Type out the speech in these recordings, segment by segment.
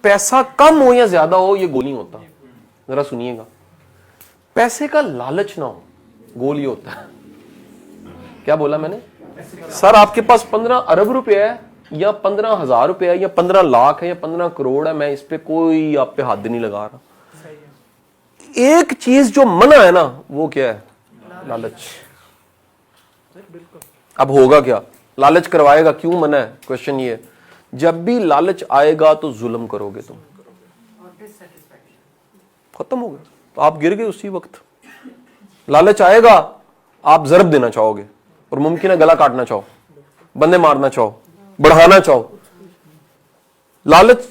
پیسہ کم ہو یا زیادہ ہو یہ گول نہیں ہوتا. ذرا سنیے گا, پیسے کا لالچ نہ ہو گول یہ ہوتا ہے. کیا بولا میں نے؟ سر آپ کے پاس 15 ارب روپے ہے یا 15,000 روپے ہے یا 15 لاکھ ہے یا 15 کروڑ ہے, میں اس پہ کوئی آپ پہ حد نہیں لگا رہا. ایک چیز جو منع ہے نا وہ کیا ہے؟ لالچ. اب ہوگا کیا؟ لالچ کروائے گا, کیوں منع ہے؟ کوشچن یہ ہے, جب بھی لالچ آئے گا تو ظلم کرو گے تم, ختم ہو گیا, تو آپ گر گئے اسی وقت. لالچ آئے گا آپ ضرب دینا چاہو گے اور ممکن ہے گلا کاٹنا چاہو, بندے مارنا چاہو, بڑھانا چاہو. لالچ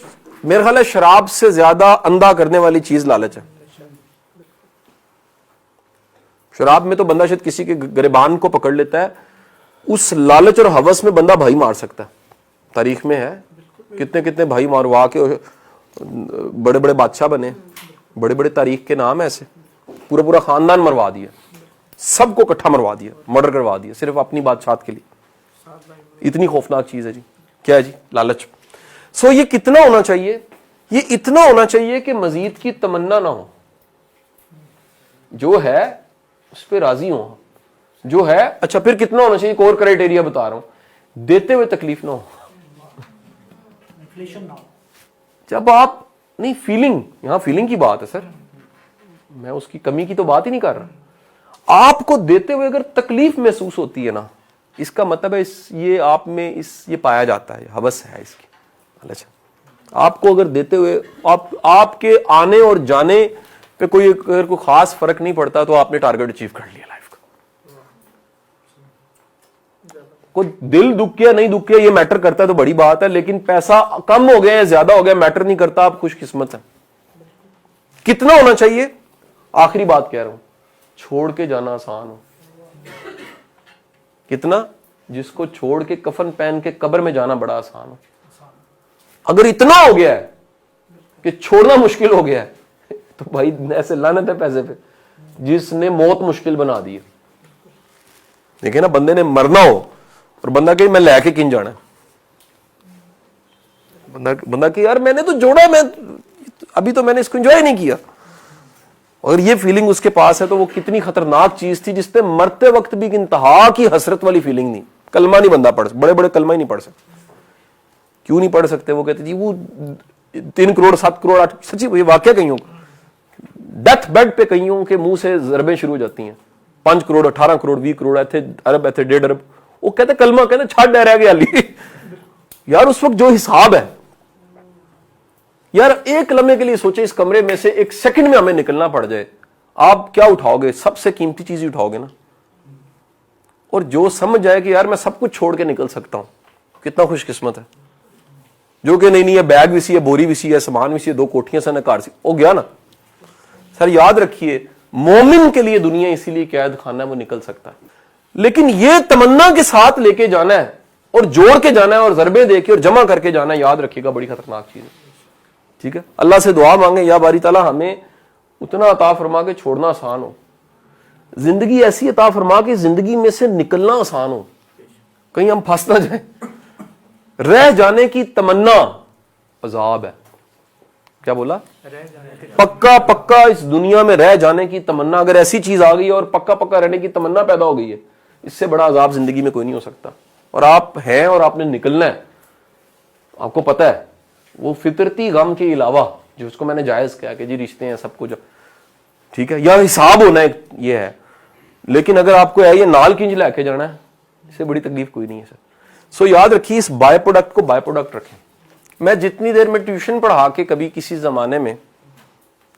میرے خیال ہے شراب سے زیادہ اندھا کرنے والی چیز لالچ ہے. شراب میں تو بندہ شاید کسی کے گریبان کو پکڑ لیتا ہے, اس لالچ اور ہوس میں بندہ بھائی مار سکتا ہے. تاریخ میں ہے کتنے کتنے بھائی ماروا کے بڑے بڑے بادشاہ بنے, بڑے بڑے تاریخ کے نام ایسے, پورا پورا خاندان مروا دیا, سب کو اکٹھا مروا دیا, مرڈر کروا دیا صرف اپنی بادشاہت کے لیے. اتنی خوفناک چیز ہے جی. کیا ہے جی؟ لالچ. سو یہ کتنا ہونا چاہیے؟ یہ اتنا ہونا چاہیے کہ مزید کی تمنا نہ ہو, جو ہے اس پہ راضی ہوں, جو ہے. اچھا پھر کتنا ہونا چاہیے؟ ایک اور کرائٹیریا بتا رہا ہوں, دیتے ہوئے تکلیف نہ ہو. جب آپ نہیں, فیلنگ, یہاں فیلنگ کی بات ہے سر, میں اس کی کمی کی تو بات ہی نہیں کر رہا. آپ کو دیتے ہوئے اگر تکلیف محسوس ہوتی ہے نا, اس کا مطلب ہے یہ آپ میں یہ پایا جاتا ہے, ہوس ہے اس کی. اچھا آپ کو اگر دیتے ہوئے آپ کے آنے اور جانے پہ کوئی خاص فرق نہیں پڑتا تو آپ نے ٹارگٹ اچیو کر لیا لائف کا. کوئی دل دکھ گیا نہیں دکھ گیا یہ میٹر کرتا ہے تو بڑی بات ہے, لیکن پیسہ کم ہو گیا یا زیادہ ہو گیا میٹر نہیں کرتا, آپ خوش قسمت ہیں. کتنا ہونا چاہیے؟ آخری بات کہہ رہا ہوں, چھوڑ کے جانا آسان ہو. کتنا؟ جس کو چھوڑ کے کفن پہن کے قبر میں جانا بڑا آسان ہو. اگر اتنا ہو گیا ہے کہ چھوڑنا مشکل ہو گیا ہے تو بھائی ایسے لعنت ہے پیسے پہ جس نے موت مشکل بنا دی ہے. دیکھیں نا, بندے نے مرنا ہو اور بندہ کہ میں لے کے کن جانا ہے, بندہ کہ یار میں نے تو جوڑا, میں ابھی تو میں نے اس کو انجوائے نہیں کیا. اور یہ فیلنگ اس کے پاس ہے تو وہ کتنی خطرناک چیز تھی جس پہ مرتے وقت بھی انتہا کی حسرت والی فیلنگ نہیں. کلمہ نہیں بندہ پڑھ, بڑے بڑے کلمہ ہی نہیں پڑھ سکتے. کیوں نہیں پڑھ سکتے؟ وہ کہتے جی وہ 3 کروڑ 7 کروڑ 8, سچی یہ واقعہ کئیوں ڈیتھ بیڈ پہ کئیوں کے منہ سے ضربیں شروع ہو جاتی ہیں. 5 کروڑ 18 کروڑ 20 کروڑ ایتھے ارب ایتھے 1.5 ارب. وہ کہتے کلمہ کہتے چھاڑ ڈہ رہ گیا علی یار اس وقت جو حساب ہے یار, ایک لمحے کے لیے سوچے اس کمرے میں سے 1 سیکنڈ میں ہمیں نکلنا پڑ جائے, آپ کیا اٹھاؤ گے؟ سب سے قیمتی چیز ہی اٹھاؤ گے نا. اور جو سمجھ جائے کہ یار میں سب کچھ چھوڑ کے نکل سکتا ہوں, کتنا خوش قسمت ہے. جو کہ نہیں ہے بیگ بھی سی ہے, بوری بھی سی ہے, سامان بھی سی ہے, 2 کوٹھیاں سے کار سی, ہو گیا نا. سر یاد رکھیے مومن کے لیے دنیا اسی لیے قید خانہ ہے, وہ نکل سکتا ہے. لیکن یہ تمنا کے ساتھ لے کے جانا ہے اور جوڑ کے جانا ہے اور ضربے دے کے اور جمع کر کے جانا ہے, یاد رکھیے گا بڑی خطرناک چیز ہے. ٹھیک ہے, اللہ سے دعا مانگے یا باری تعالیٰ ہمیں اتنا عطا فرما کے چھوڑنا آسان ہو, زندگی ایسی عطا فرما کے زندگی میں سے نکلنا آسان ہو, کہیں ہم پھنس نہ جائیں. رہ جانے کی تمنا عذاب ہے. کیا بولا؟ پکا پکا اس دنیا میں رہ جانے کی تمنا, اگر ایسی چیز آ گئی ہے اور پکا پکا رہنے کی تمنا پیدا ہو گئی ہے, اس سے بڑا عذاب زندگی میں کوئی نہیں ہو سکتا. اور آپ ہیں اور آپ نے نکلنا ہے, آپ کو پتا ہے وہ فطرتی غم کے علاوہ جو اس کو میں نے جائز کیا کہ جی رشتے ہیں سب کچھ ٹھیک ہے, یا حساب ہونا ہے یہ ہے, لیکن اگر آپ کو ہے یہ نال کنج لے کے جانا ہے, اس سے بڑی تکلیف کوئی نہیں ہے سر. سو یاد رکھیے اس بائی پروڈکٹ کو بائی پروڈکٹ رکھیں. میں جتنی دیر میں ٹیوشن پڑھا کے کبھی کسی زمانے میں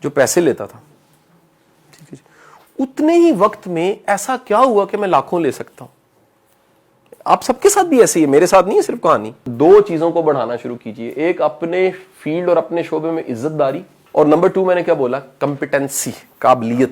جو پیسے لیتا تھا, ٹھیک ہے, اتنے ہی وقت میں ایسا کیا ہوا کہ میں لاکھوں لے سکتا ہوں. آپ سب کے ساتھ بھی ایسے ہی ہے, میرے ساتھ نہیں ہے صرف کہانی. 2 چیزوں کو بڑھانا شروع کیجئے, ایک اپنے فیلڈ اور اپنے شعبے میں عزت داری, اور نمبر 2 میں نے کیا بولا؟ کمپیٹنسی, قابلیت.